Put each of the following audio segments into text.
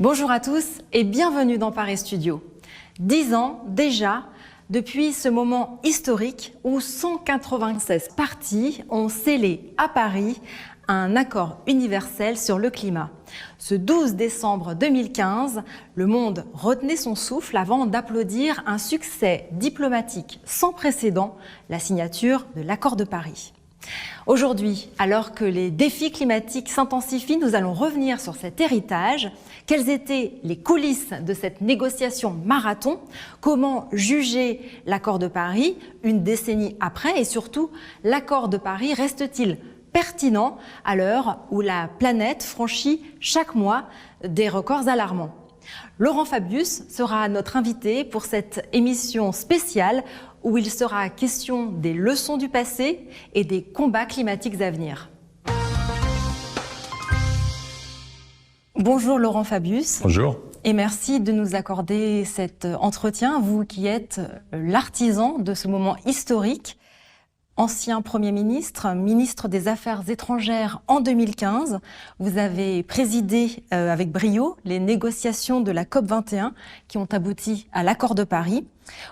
Bonjour à tous et bienvenue dans Paris Studio. 10 ans déjà depuis ce moment historique où 196 partis ont scellé à Paris un accord universel sur le climat. Ce 12 décembre 2015, le monde retenait son souffle avant d'applaudir un succès diplomatique sans précédent, la signature de l'accord de Paris. Aujourd'hui, alors que les défis climatiques s'intensifient, nous allons revenir sur cet héritage. Quelles étaient les coulisses de cette négociation marathon? Comment juger l'accord de Paris une décennie après? Et surtout, l'accord de Paris reste-t-il pertinent à l'heure où la planète franchit chaque mois des records alarmants? Laurent Fabius sera notre invité pour cette émission spéciale où il sera question des leçons du passé et des combats climatiques à venir. Bonjour Laurent Fabius. Bonjour. Et merci de nous accorder cet entretien, vous qui êtes l'artisan de ce moment historique. Ancien Premier ministre, ministre des Affaires étrangères en 2015, vous avez présidé avec brio les négociations de la COP21 qui ont abouti à l'accord de Paris.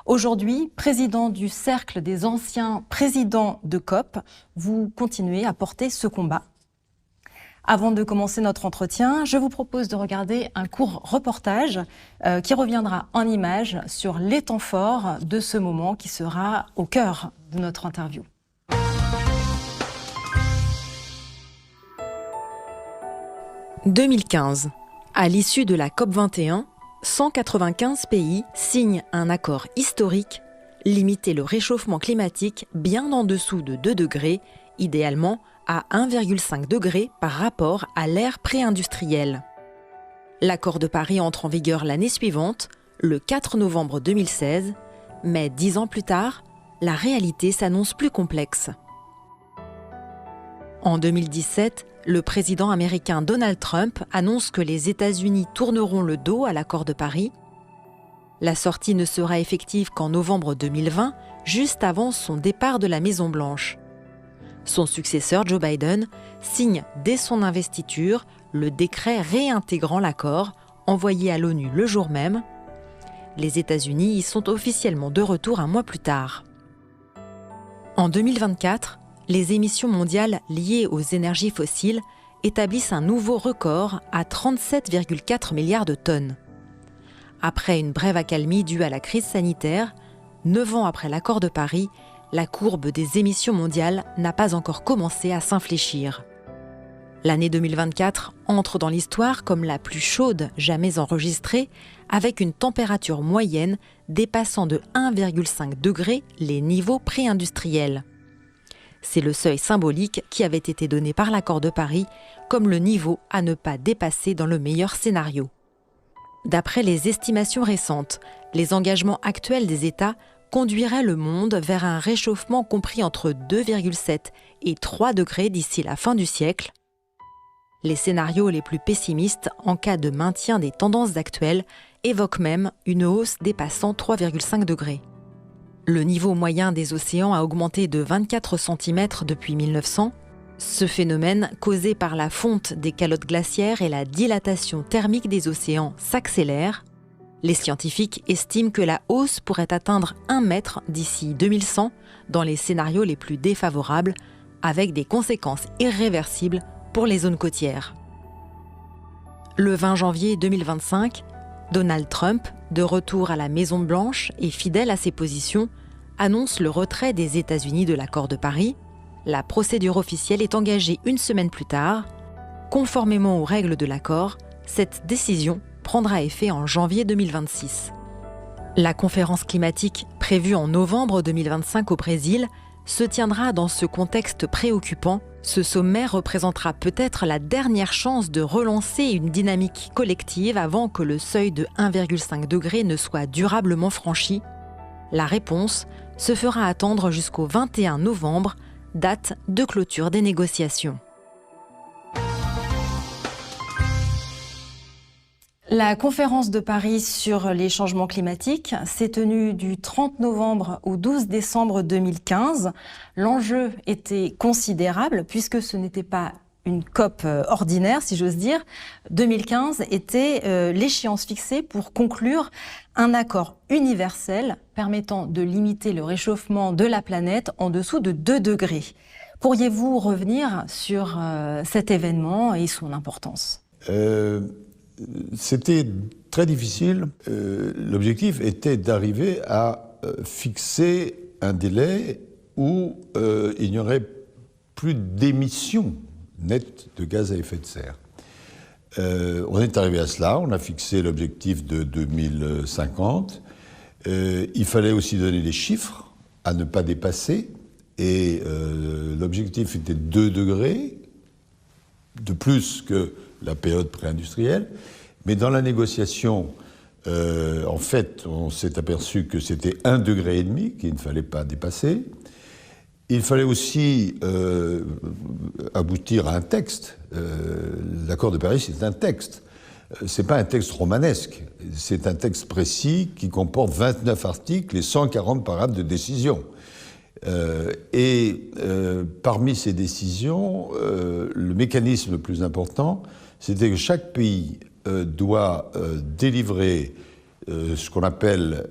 Aujourd'hui, président du Cercle des anciens présidents de COP, vous continuez à porter ce combat. Avant de commencer notre entretien, je vous propose de regarder un court reportage qui reviendra en images sur les temps forts de ce moment qui sera au cœur de notre interview. « 2015. À l'issue de la COP21, 195 pays signent un accord historique, limiter le réchauffement climatique bien en dessous de 2 degrés, idéalement à 1,5 degré par rapport à l'ère pré-industrielle. L'accord de Paris entre en vigueur l'année suivante, le 4 novembre 2016, mais 10 ans plus tard, la réalité s'annonce plus complexe. En 2017, le président américain Donald Trump annonce que les États-Unis tourneront le dos à l'accord de Paris. La sortie ne sera effective qu'en novembre 2020, juste avant son départ de la Maison-Blanche. Son successeur, Joe Biden, signe dès son investiture le décret réintégrant l'accord, envoyé à l'ONU le jour même. Les États-Unis y sont officiellement de retour un mois plus tard. En 2024, les émissions mondiales liées aux énergies fossiles établissent un nouveau record à 37,4 milliards de tonnes. Après une brève accalmie due à la crise sanitaire, 9 ans après l'accord de Paris, la courbe des émissions mondiales n'a pas encore commencé à s'infléchir. L'année 2024 entre dans l'histoire comme la plus chaude jamais enregistrée, avec une température moyenne dépassant de 1,5 degré les niveaux pré-industriels. C'est le seuil symbolique qui avait été donné par l'accord de Paris comme le niveau à ne pas dépasser dans le meilleur scénario. D'après les estimations récentes, les engagements actuels des États conduiraient le monde vers un réchauffement compris entre 2,7 et 3 degrés d'ici la fin du siècle. Les scénarios les plus pessimistes en cas de maintien des tendances actuelles évoquent même une hausse dépassant 3,5 degrés. Le niveau moyen des océans a augmenté de 24 cm depuis 1900. Ce phénomène, causé par la fonte des calottes glaciaires et la dilatation thermique des océans, s'accélère. Les scientifiques estiment que la hausse pourrait atteindre 1 mètre d'ici 2100 dans les scénarios les plus défavorables, avec des conséquences irréversibles pour les zones côtières. Le 20 janvier 2025, Donald Trump, de retour à la Maison-Blanche et fidèle à ses positions, annonce le retrait des États-Unis de l'accord de Paris. La procédure officielle est engagée une semaine plus tard. Conformément aux règles de l'accord, cette décision prendra effet en janvier 2026. La conférence climatique prévue en novembre 2025 au Brésil se tiendra dans ce contexte préoccupant. Ce sommet représentera peut-être la dernière chance de relancer une dynamique collective avant que le seuil de 1,5 degré ne soit durablement franchi. La réponse se fera attendre jusqu'au 21 novembre, date de clôture des négociations. La conférence de Paris sur les changements climatiques s'est tenue du 30 novembre au 12 décembre 2015. L'enjeu était considérable puisque ce n'était pas une COP ordinaire, si j'ose dire. 2015 était l'échéance fixée pour conclure un accord universel permettant de limiter le réchauffement de la planète en dessous de 2 degrés. Pourriez-vous revenir sur cet événement et son importance ? C'était très difficile. L'objectif était d'arriver à fixer un délai où il n'y aurait plus d'émissions nettes de gaz à effet de serre. On est arrivé à cela, on a fixé l'objectif de 2050. Il fallait aussi donner des chiffres à ne pas dépasser. Et l'objectif était 2 degrés, de plus que la période pré-industrielle. Mais dans la négociation, en fait, on s'est aperçu que c'était 1,5 degré qu'il ne fallait pas dépasser. Il fallait aussi aboutir à un texte. L'accord de Paris, c'est un texte. C'est pas un texte romanesque. C'est un texte précis qui comporte 29 articles et 140 paragraphes de décision. Parmi ces décisions, le mécanisme le plus important, c'était que chaque pays doit délivrer ce qu'on appelle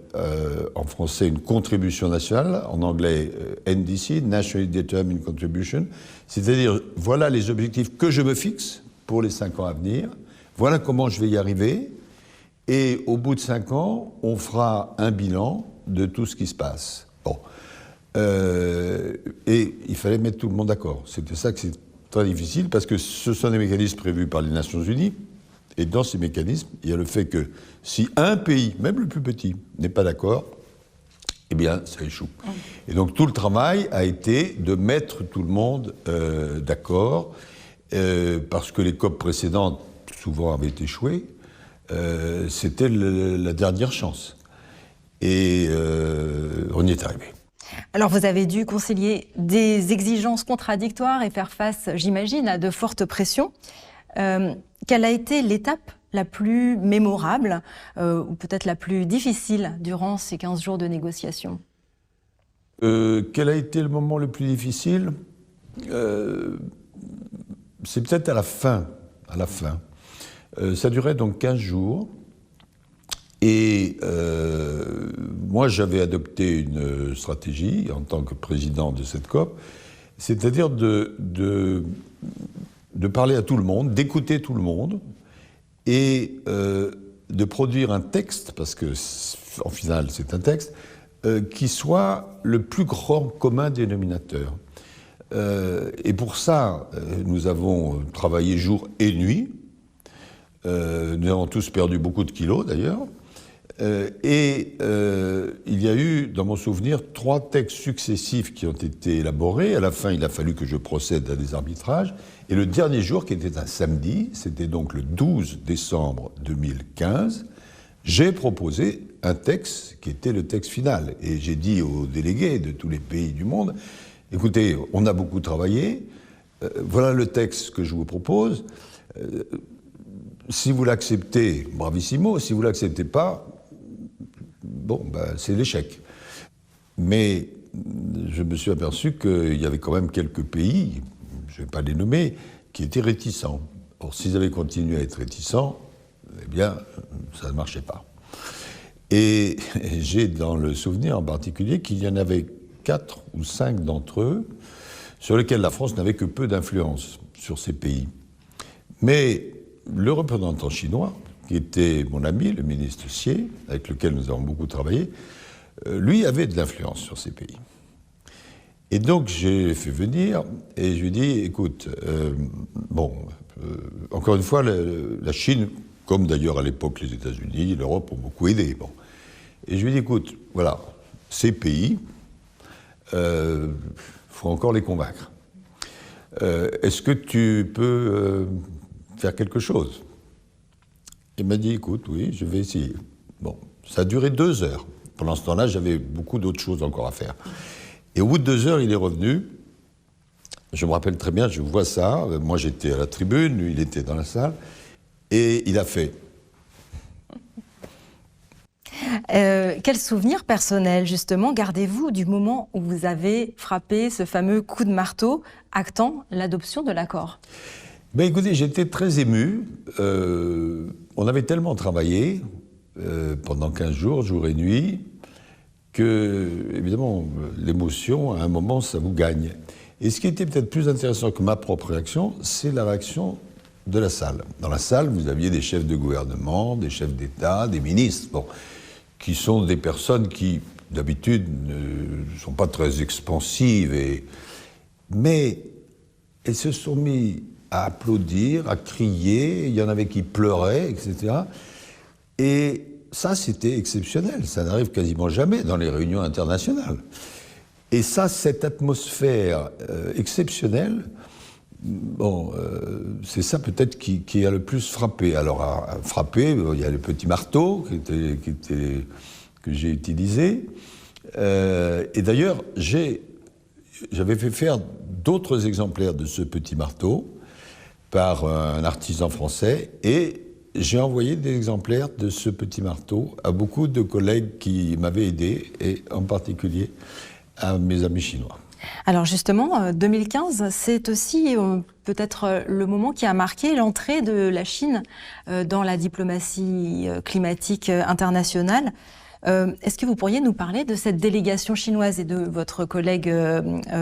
en français une contribution nationale, en anglais NDC, Nationally Determined Contribution, c'est-à-dire voilà les objectifs que je me fixe pour les 5 ans à venir, voilà comment je vais y arriver, et au bout de 5 ans, on fera un bilan de tout ce qui se passe. Bon. Et il fallait mettre tout le monde d'accord. C'était ça que c'est très difficile, parce que ce sont des mécanismes prévus par les Nations Unies, et dans ces mécanismes, il y a le fait que si un pays, même le plus petit, n'est pas d'accord, eh bien, ça échoue. Et donc tout le travail a été de mettre tout le monde d'accord, parce que les COP précédentes, souvent, avaient échoué. C'était la dernière chance. Et on y est arrivé. Alors vous avez dû concilier des exigences contradictoires et faire face, j'imagine, à de fortes pressions. Quelle a été l'étape la plus mémorable ou peut-être la plus difficile durant ces 15 jours de négociations ? Quel a été le moment le plus difficile ? C'est peut-être à la fin. Ça durait donc 15 jours. Et moi, j'avais adopté une stratégie en tant que président de cette COP, c'est-à-dire de parler à tout le monde, d'écouter tout le monde, et de produire un texte, parce que, en final, c'est un texte, qui soit le plus grand commun dénominateur. Et pour ça, nous avons travaillé jour et nuit. Nous avons tous perdu beaucoup de kilos, d'ailleurs. Il y a eu, dans mon souvenir, 3 textes successifs qui ont été élaborés. À la fin, il a fallu que je procède à des arbitrages. Et le dernier jour, qui était un samedi, c'était donc le 12 décembre 2015, j'ai proposé un texte qui était le texte final. Et j'ai dit aux délégués de tous les pays du monde, écoutez, on a beaucoup travaillé, voilà le texte que je vous propose. Si vous l'acceptez, bravissimo. Si vous ne l'acceptez pas, bon, ben, c'est l'échec. Mais je me suis aperçu qu'il y avait quand même quelques pays, je ne vais pas les nommer, qui étaient réticents. Or, s'ils avaient continué à être réticents, eh bien, ça ne marchait pas. Et j'ai dans le souvenir en particulier qu'il y en avait 4 ou 5 d'entre eux sur lesquels la France n'avait que peu d'influence sur ces pays. Mais le représentant chinois, qui était mon ami, le ministre Xie, avec lequel nous avons beaucoup travaillé, lui avait de l'influence sur ces pays. Et donc j'ai fait venir et je lui ai dit, écoute, encore une fois, la Chine, comme d'ailleurs à l'époque les États-Unis, l'Europe ont beaucoup aidé. Bon. Et je lui ai dit, écoute, voilà, ces pays, faut encore les convaincre. Est-ce que tu peux faire quelque chose? Il m'a dit, écoute, oui, je vais essayer. Bon, ça a duré 2 heures. Pendant ce temps-là, j'avais beaucoup d'autres choses encore à faire. Et au bout de 2 heures, il est revenu. Je me rappelle très bien, je vois ça. Moi, j'étais à la tribune, lui, il était dans la salle. Et il a fait. Quel souvenir personnel, justement, gardez-vous du moment où vous avez frappé ce fameux coup de marteau actant l'adoption de l'accord? Ben écoutez, j'étais très ému. On avait tellement travaillé pendant 15 jours, jour et nuit, que, évidemment, l'émotion, à un moment, ça vous gagne. Et ce qui était peut-être plus intéressant que ma propre réaction, c'est la réaction de la salle. Dans la salle, vous aviez des chefs de gouvernement, des chefs d'État, des ministres, bon, qui sont des personnes qui, d'habitude, ne sont pas très expansives. Mais elles se sont mis à applaudir, à crier, il y en avait qui pleuraient, etc. Et ça, c'était exceptionnel. Ça n'arrive quasiment jamais dans les réunions internationales. Et ça, cette atmosphère exceptionnelle, bon, c'est ça peut-être qui a le plus frappé. Alors, à frapper, il y a le petit marteau que j'ai utilisé. Et d'ailleurs, j'avais fait faire d'autres exemplaires de ce petit marteau par un artisan français, et j'ai envoyé des exemplaires de ce petit marteau à beaucoup de collègues qui m'avaient aidé, et en particulier à mes amis chinois. Alors justement, 2015, c'est aussi peut-être le moment qui a marqué l'entrée de la Chine dans la diplomatie climatique internationale. Est-ce que vous pourriez nous parler de cette délégation chinoise et de votre collègue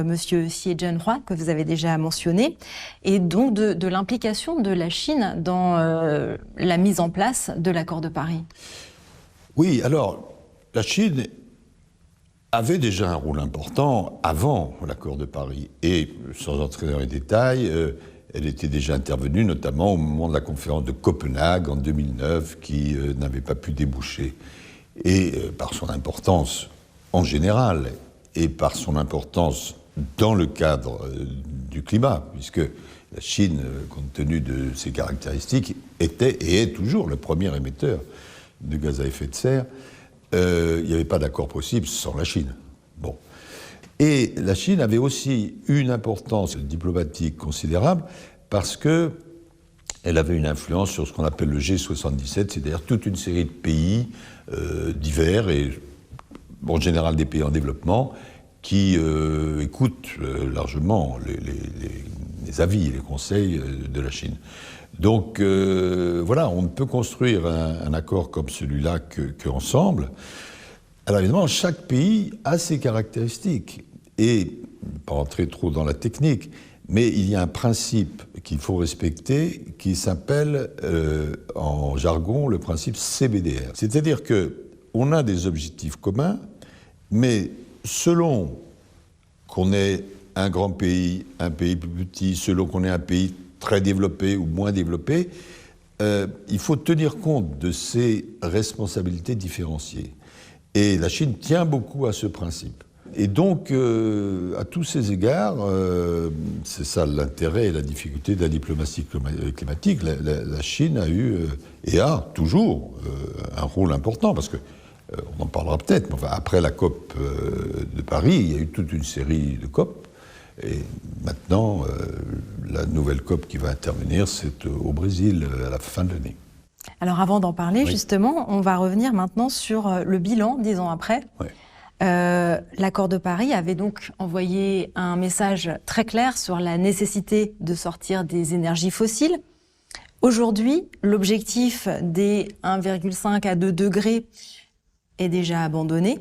monsieur Xie Zhenhua, que vous avez déjà mentionné, et donc de l'implication de la Chine dans la mise en place de l'accord de Paris? Oui, alors, la Chine avait déjà un rôle important avant l'accord de Paris. Et, sans entrer dans les détails, elle était déjà intervenue, notamment au moment de la conférence de Copenhague en 2009, qui n'avait pas pu déboucher. Et par son importance en général, et par son importance dans le cadre du climat, puisque la Chine, compte tenu de ses caractéristiques, était et est toujours le premier émetteur de gaz à effet de serre, il n'y avait pas d'accord possible sans la Chine. Bon. Et la Chine avait aussi une importance diplomatique considérable parce que elle avait une influence sur ce qu'on appelle le G77, c'est-à-dire toute une série de pays divers et en général des pays en développement qui écoutent largement les avis, les conseils de la Chine. Donc voilà, on ne peut construire un accord comme celui-là qu'ensemble. Alors évidemment, chaque pays a ses caractéristiques et, pas entrer trop dans la technique, mais il y a un principe qu'il faut respecter qui s'appelle, en jargon, le principe CBDR. C'est-à-dire qu'on a des objectifs communs, mais selon qu'on est un grand pays, un pays plus petit, selon qu'on est un pays très développé ou moins développé, il faut tenir compte de ces responsabilités différenciées. Et la Chine tient beaucoup à ce principe. Et donc, à tous ces égards, c'est ça l'intérêt et la difficulté de la diplomatie climatique, la Chine a eu, et a toujours, un rôle important, parce que, on en parlera peut-être, mais enfin, après la COP de Paris, il y a eu toute une série de COP, et maintenant, la nouvelle COP qui va intervenir, c'est au Brésil, à la fin de l'année. Alors avant d'en parler, oui, justement, on va revenir maintenant sur le bilan, 10 ans après. Oui. L'accord de Paris avait donc envoyé un message très clair sur la nécessité de sortir des énergies fossiles. Aujourd'hui, l'objectif des 1,5 à 2 degrés est déjà abandonné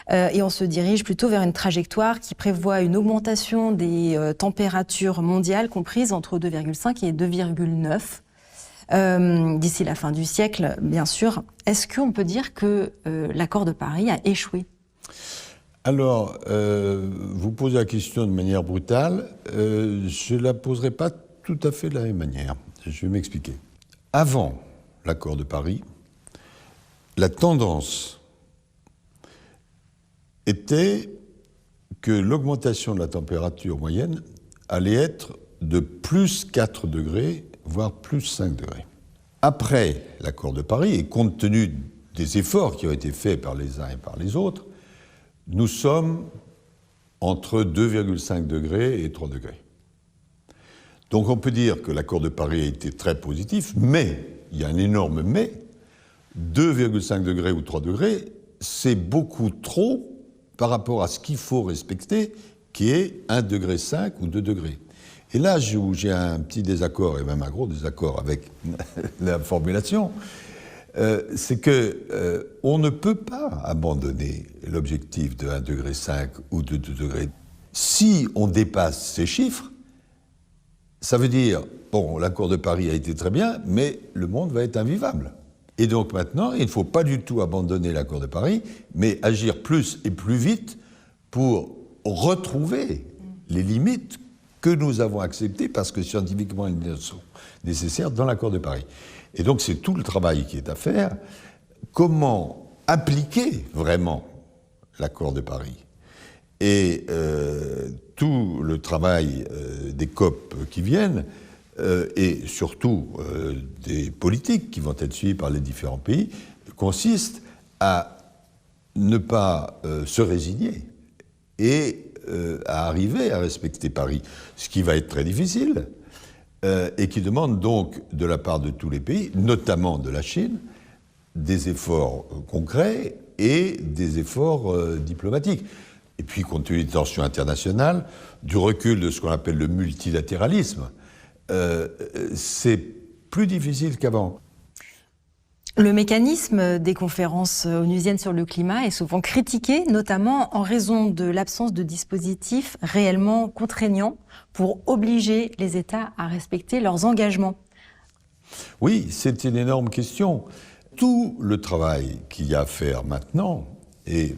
et on se dirige plutôt vers une trajectoire qui prévoit une augmentation des températures mondiales comprises entre 2,5 et 2,9 d'ici la fin du siècle, bien sûr. Est-ce qu'on peut dire que l'accord de Paris a échoué ? Alors, vous posez la question de manière brutale. Je ne la poserai pas tout à fait de la même manière. Je vais m'expliquer. Avant l'accord de Paris, la tendance était que l'augmentation de la température moyenne allait être de plus 4 degrés, voire plus 5 degrés. Après l'accord de Paris, et compte tenu des efforts qui ont été faits par les uns et par les autres, nous sommes entre 2,5 degrés et 3 degrés. Donc on peut dire que l'accord de Paris a été très positif, mais, il y a un énorme mais, 2,5 degrés ou 3 degrés, c'est beaucoup trop par rapport à ce qu'il faut respecter, qui est 1,5 degré ou 2 degrés. Et là, où j'ai un petit désaccord, et même un gros désaccord avec la formulation, c'est qu'on ne peut pas abandonner l'objectif de 1,5 degré ou de 2 degrés. Si on dépasse ces chiffres, ça veut dire, bon, l'accord de Paris a été très bien, mais le monde va être invivable. Et donc maintenant, il ne faut pas du tout abandonner l'accord de Paris, mais agir plus et plus vite pour retrouver les limites que nous avons acceptées, parce que scientifiquement, elles sont nécessaires dans l'accord de Paris. Et donc c'est tout le travail qui est à faire. Comment appliquer vraiment l'accord de Paris ? Et tout le travail des COP qui viennent, et surtout des politiques qui vont être suivies par les différents pays, consiste à ne pas se résigner et à arriver à respecter Paris, ce qui va être très difficile, et qui demande donc de la part de tous les pays, notamment de la Chine, des efforts concrets et des efforts diplomatiques. Et puis, compte tenu des tensions internationales, du recul de ce qu'on appelle le multilatéralisme, c'est plus difficile qu'avant. Le mécanisme des conférences onusiennes sur le climat est souvent critiqué, notamment en raison de l'absence de dispositifs réellement contraignants pour obliger les États à respecter leurs engagements. Oui, c'est une énorme question. Tout le travail qu'il y a à faire maintenant, et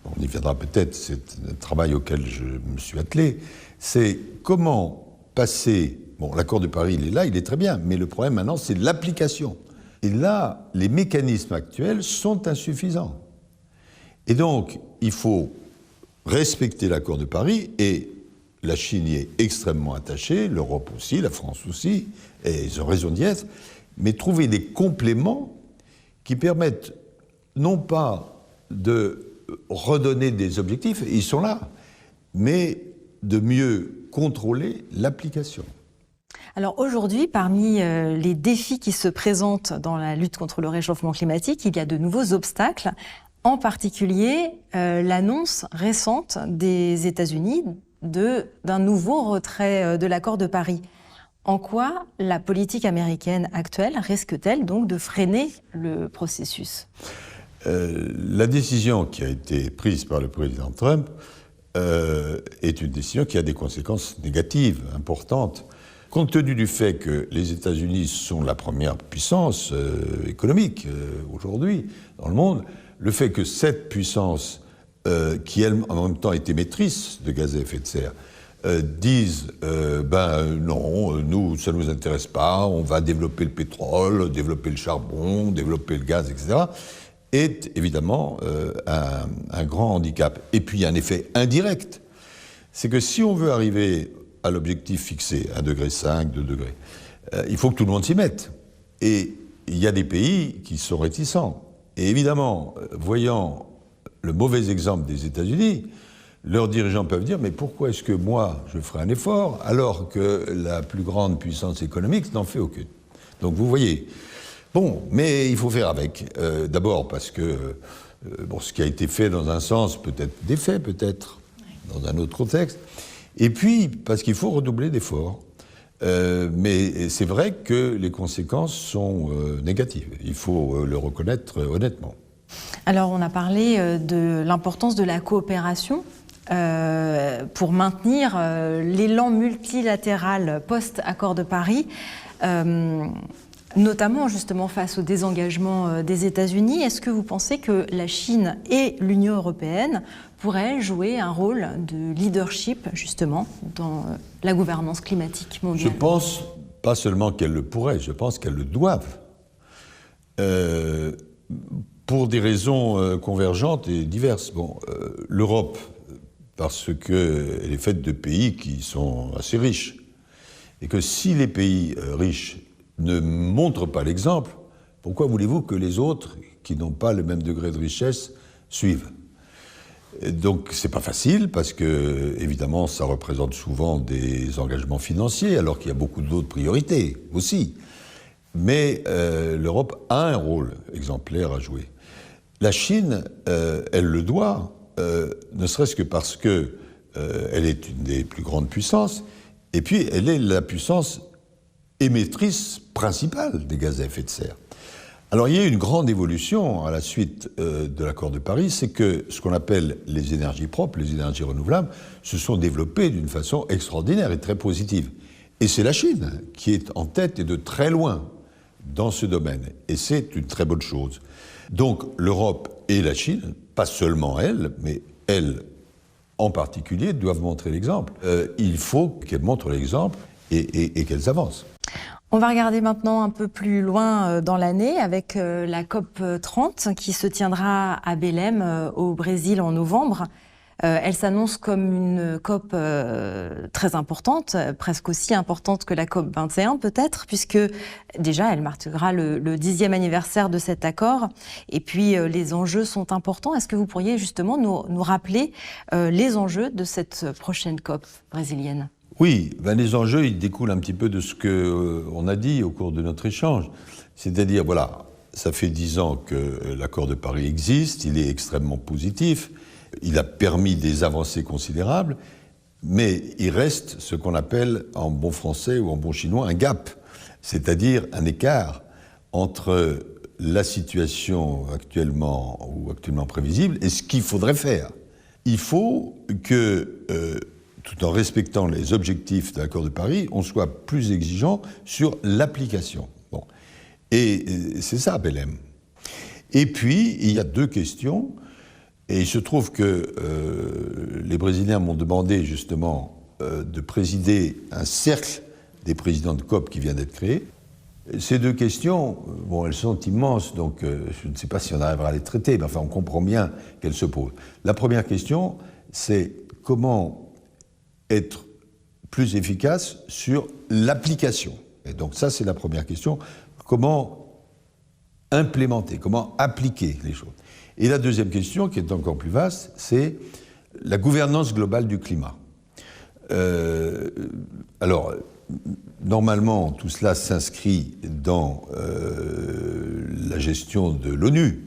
on y viendra peut-être, c'est un travail auquel je me suis attelé, c'est comment passer... Bon, l'accord de Paris, il est là, il est très bien, mais le problème maintenant, c'est l'application. Et là, les mécanismes actuels sont insuffisants. Et donc, il faut respecter l'accord de Paris, et la Chine y est extrêmement attachée, l'Europe aussi, la France aussi, et ils ont raison d'y être, mais trouver des compléments qui permettent non pas de redonner des objectifs, ils sont là, mais de mieux contrôler l'application. Alors aujourd'hui, parmi les défis qui se présentent dans la lutte contre le réchauffement climatique, il y a de nouveaux obstacles, en particulier l'annonce récente des États-Unis d'un nouveau retrait de l'accord de Paris. En quoi la politique américaine actuelle risque-t-elle donc de freiner le processus ? La décision qui a été prise par le président Trump est une décision qui a des conséquences négatives importantes. Compte tenu du fait que les États-Unis sont la première puissance économique aujourd'hui dans le monde, le fait que cette puissance, qui elle en même temps est émettrice de gaz à effet de serre, disent non, nous ça ne nous intéresse pas, on va développer le pétrole, développer le charbon, développer le gaz, etc., est évidemment un grand handicap. Et puis il y a un effet indirect, c'est que si on veut arriver à l'objectif fixé, 1,5 degré, 2 degrés, il faut que tout le monde s'y mette. Et il y a des pays qui sont réticents. Et évidemment, voyant le mauvais exemple des États-Unis, leurs dirigeants peuvent dire « mais pourquoi est-ce que moi, je ferai un effort alors que la plus grande puissance économique n'en fait aucune ?» Donc vous voyez, bon, mais il faut faire avec. D'abord parce que ce qui a été fait dans un sens peut être défait, peut-être, dans un autre contexte. Et puis, parce qu'il faut redoubler d'efforts. Mais c'est vrai que les conséquences sont négatives. Il faut le reconnaître honnêtement. Alors, on a parlé de l'importance de la coopération pour maintenir l'élan multilatéral post-accord de Paris, notamment justement face au désengagement des États-Unis. Est-ce que vous pensez que la Chine et l'Union européenne pourraient jouer un rôle de leadership justement dans la gouvernance climatique mondiale ? Je pense pas seulement qu'elles le pourraient, je pense qu'elles le doivent. Pour des raisons convergentes et diverses. Bon, l'Europe, parce qu'elle est faite de pays qui sont assez riches, et que si les pays riches ne montrent pas l'exemple, pourquoi voulez-vous que les autres, qui n'ont pas le même degré de richesse, suivent ? Donc c'est pas facile, parce que, évidemment, ça représente souvent des engagements financiers, alors qu'il y a beaucoup d'autres priorités aussi. Mais l'Europe a un rôle exemplaire à jouer. La Chine, elle le doit, ne serait-ce que parce que elle est une des plus grandes puissances, et puis elle est la puissance émettrice principale des gaz à effet de serre. Alors il y a eu une grande évolution à la suite de l'accord de Paris, c'est que ce qu'on appelle les énergies propres, les énergies renouvelables, se sont développées d'une façon extraordinaire et très positive. Et c'est la Chine qui est en tête et de très loin dans ce domaine. Et c'est une très bonne chose. Donc l'Europe et la Chine, pas seulement elle, mais elle en particulier, doivent montrer l'exemple. Il faut qu'elles montrent l'exemple et qu'elles avancent. On va regarder maintenant un peu plus loin dans l'année avec la COP 30 qui se tiendra à Belém au Brésil en novembre. Elle s'annonce comme une COP très importante, presque aussi importante que la COP 21 peut-être, puisque déjà elle marquera le 10e anniversaire de cet accord. Et puis les enjeux sont importants. Est-ce que vous pourriez justement nous rappeler les enjeux de cette prochaine COP brésilienne ? Oui, les enjeux, ils découlent un petit peu de ce qu'on a dit au cours de notre échange. C'est-à-dire, voilà, ça fait 10 ans que l'accord de Paris existe, il est extrêmement positif, il a permis des avancées considérables, mais il reste ce qu'on appelle en bon français ou en bon chinois un gap, c'est-à-dire un écart entre la situation actuellement prévisible et ce qu'il faudrait faire. Il faut que tout en respectant les objectifs de l'accord de Paris, on soit plus exigeant sur l'application. Bon. Et c'est ça, Belém. Et puis, il y a 2 questions, et il se trouve que les Brésiliens m'ont demandé justement de présider un cercle des présidents de COP qui vient d'être créé. Ces 2 questions, bon, elles sont immenses, donc je ne sais pas si on arrivera à les traiter, mais enfin, on comprend bien qu'elles se posent. La première question, c'est comment être plus efficace sur l'application. Et donc ça, c'est la première question. Comment implémenter, comment appliquer les choses. Et la deuxième question, qui est encore plus vaste, c'est la gouvernance globale du climat. Alors, normalement, tout cela s'inscrit dans la gestion de l'ONU,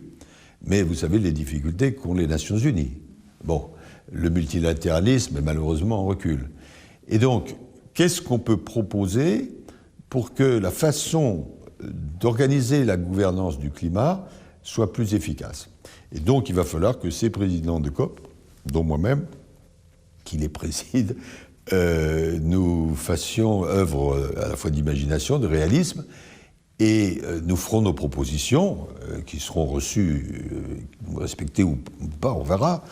mais vous savez les difficultés qu'ont les Nations Unies. Bon, le multilatéralisme est malheureusement en recul. Et donc, qu'est-ce qu'on peut proposer pour que la façon d'organiser la gouvernance du climat soit plus efficace? Et donc, il va falloir que ces présidents de COP, dont moi-même, qui les préside, nous fassions œuvre à la fois d'imagination, de réalisme, et nous ferons nos propositions, qui seront reçues, respectées ou pas, on verra.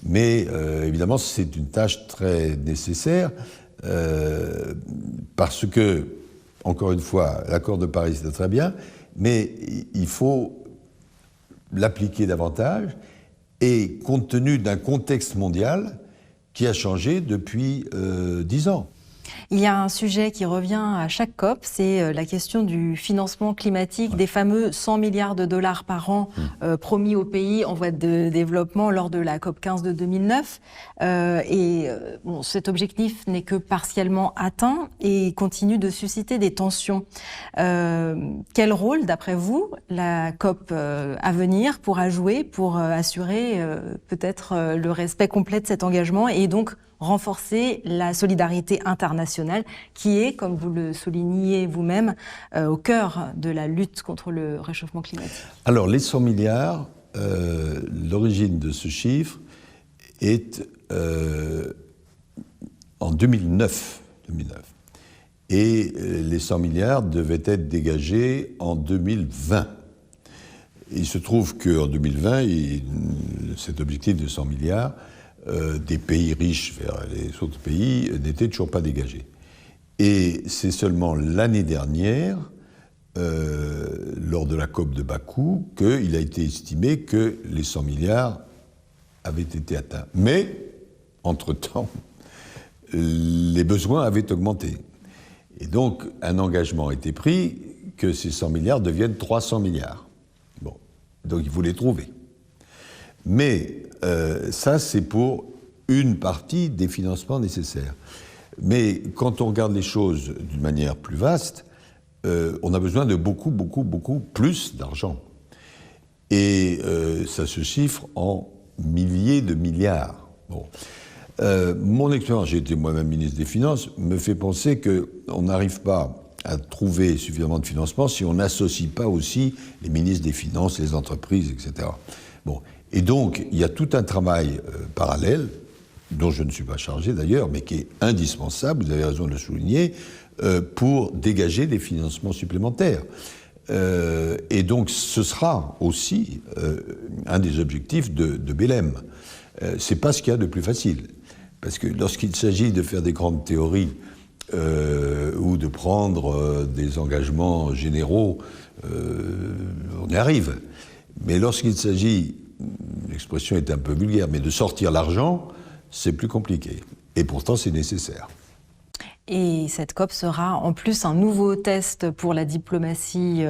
Mais évidemment, c'est une tâche très nécessaire parce que, encore une fois, l'accord de Paris, c'est très bien, mais il faut l'appliquer davantage et compte tenu d'un contexte mondial qui a changé depuis 10 ans. Il y a un sujet qui revient à chaque COP, c'est la question du financement climatique, des fameux 100 milliards de dollars par an promis aux pays en voie de développement lors de la COP 15 de 2009. Bon, cet objectif n'est que partiellement atteint et continue de susciter des tensions. Quel rôle, d'après vous, la COP à venir pourra jouer pour assurer peut-être le respect complet de cet engagement et donc renforcer la solidarité internationale qui est, comme vous le souligniez vous-même, au cœur de la lutte contre le réchauffement climatique? Alors, les 100 milliards, l'origine de ce chiffre est en 2009. Et les 100 milliards devaient être dégagés en 2020. Il se trouve qu'en 2020, cet objectif de 100 milliards des pays riches vers les autres pays n'était toujours pas dégagé. Et c'est seulement l'année dernière, lors de la COP de Bakou, qu'il a été estimé que les 100 milliards avaient été atteints. Mais, entre-temps, les besoins avaient augmenté. Et donc, un engagement a été pris que ces 100 milliards deviennent 300 milliards. Bon, donc il faut les trouver. Mais ça, c'est pour une partie des financements nécessaires. Mais quand on regarde les choses d'une manière plus vaste, on a besoin de beaucoup plus d'argent. Et ça se chiffre en milliers de milliards. Bon. Mon expérience, j'ai été moi-même ministre des Finances, me fait penser qu'on n'arrive pas à trouver suffisamment de financement si on n'associe pas aussi les ministres des Finances, les entreprises, etc. Bon. Et donc, il y a tout un travail parallèle, dont je ne suis pas chargé d'ailleurs, mais qui est indispensable, vous avez raison de le souligner, pour dégager des financements supplémentaires. Et donc, ce sera aussi un des objectifs de Belém. C'est pas ce qu'il y a de plus facile. Parce que lorsqu'il s'agit de faire des grandes théories ou de prendre des engagements généraux, on y arrive. Mais lorsqu'il s'agit, l'expression est un peu vulgaire, mais de sortir l'argent, c'est plus compliqué. Et pourtant, c'est nécessaire. Et cette COP sera en plus un nouveau test pour la diplomatie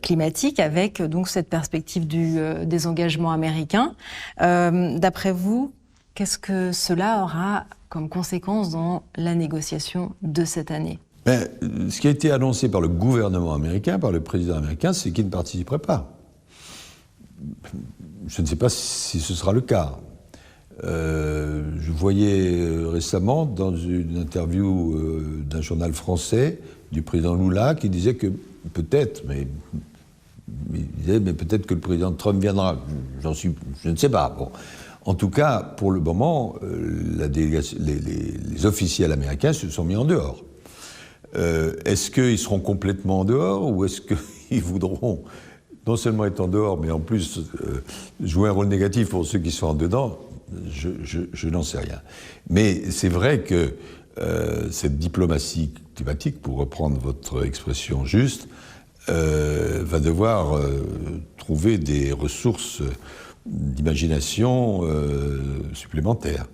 climatique, avec donc cette perspective des engagements américains. D'après vous, qu'est-ce que cela aura comme conséquence dans la négociation de cette année? Ce qui a été annoncé par le gouvernement américain, par le président américain, c'est qu'il ne participerait pas. Je ne sais pas si ce sera le cas. Je voyais récemment dans une interview d'un journal français du président Lula qui disait que peut-être, mais peut-être que le président Trump viendra. Je ne sais pas. Bon. En tout cas, pour le moment, les officiels américains se sont mis en dehors. Est-ce qu'ils seront complètement en dehors ou est-ce qu'ils voudront non seulement être en dehors, mais en plus jouer un rôle négatif pour ceux qui sont en dedans? Je n'en sais rien. Mais c'est vrai que cette diplomatie climatique, pour reprendre votre expression juste, va devoir trouver des ressources d'imagination supplémentaires.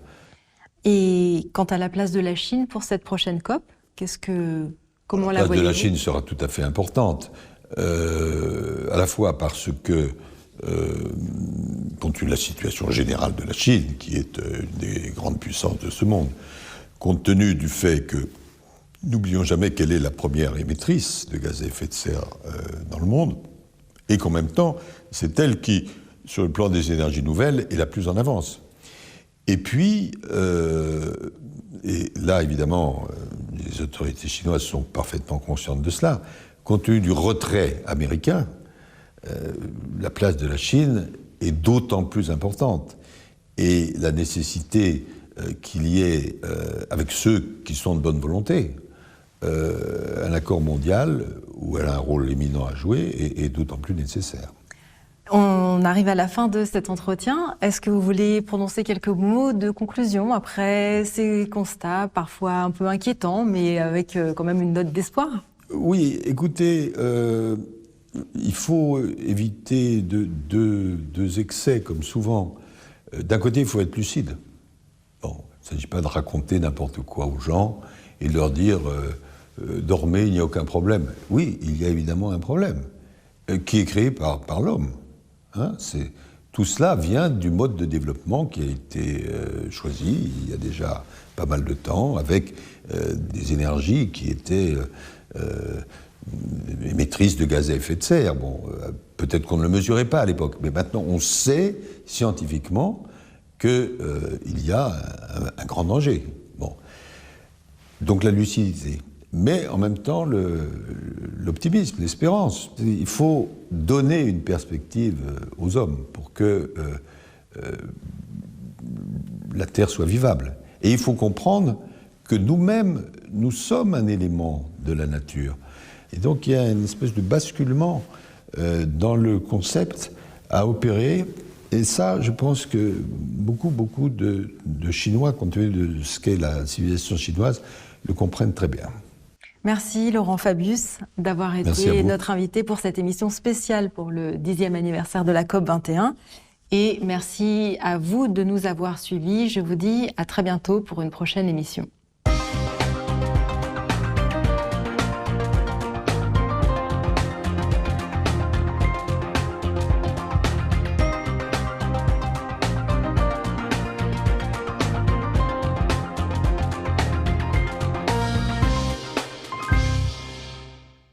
Et quant à la place de la Chine pour cette prochaine COP, comment la voyez-vous? La place de la Chine sera tout à fait importante, à la fois parce que compte tenu de la situation générale de la Chine, qui est une des grandes puissances de ce monde, compte tenu du fait que, n'oublions jamais qu'elle est la première émettrice de gaz à effet de serre dans le monde, et qu'en même temps, c'est elle qui, sur le plan des énergies nouvelles, est la plus en avance. Et puis, et là, évidemment, les autorités chinoises sont parfaitement conscientes de cela, compte tenu du retrait américain, la place de la Chine est d'autant plus importante. Et la nécessité qu'il y ait, avec ceux qui sont de bonne volonté, un accord mondial où elle a un rôle éminent à jouer est d'autant plus nécessaire. On arrive à la fin de cet entretien. Est-ce que vous voulez prononcer quelques mots de conclusion après ces constats parfois un peu inquiétants, mais avec quand même une note d'espoir? Oui, écoutez, il faut éviter deux excès, comme souvent. D'un côté, il faut être lucide. Bon, il ne s'agit pas de raconter n'importe quoi aux gens et de leur dire dormez, il n'y a aucun problème. Oui, il y a évidemment un problème qui est créé par l'homme. Hein, tout cela vient du mode de développement qui a été choisi il y a déjà pas mal de temps, avec des énergies qui étaient émettrices de gaz à effet de serre. Bon, peut-être qu'on ne le mesurait pas à l'époque, mais maintenant on sait scientifiquement qu'il y a un grand danger. Bon. Donc la lucidité. Mais en même temps, l'optimisme, l'espérance. Il faut donner une perspective aux hommes pour que la Terre soit vivable. Et il faut comprendre que nous-mêmes, nous sommes un élément de la nature. Et donc il y a une espèce de basculement dans le concept à opérer. Et ça, je pense que beaucoup de Chinois, compte tenu de ce qu'est la civilisation chinoise, le comprennent très bien. Merci Laurent Fabius d'avoir été notre invité pour cette émission spéciale pour le 10e anniversaire de la COP21. Et merci à vous de nous avoir suivis. Je vous dis à très bientôt pour une prochaine émission.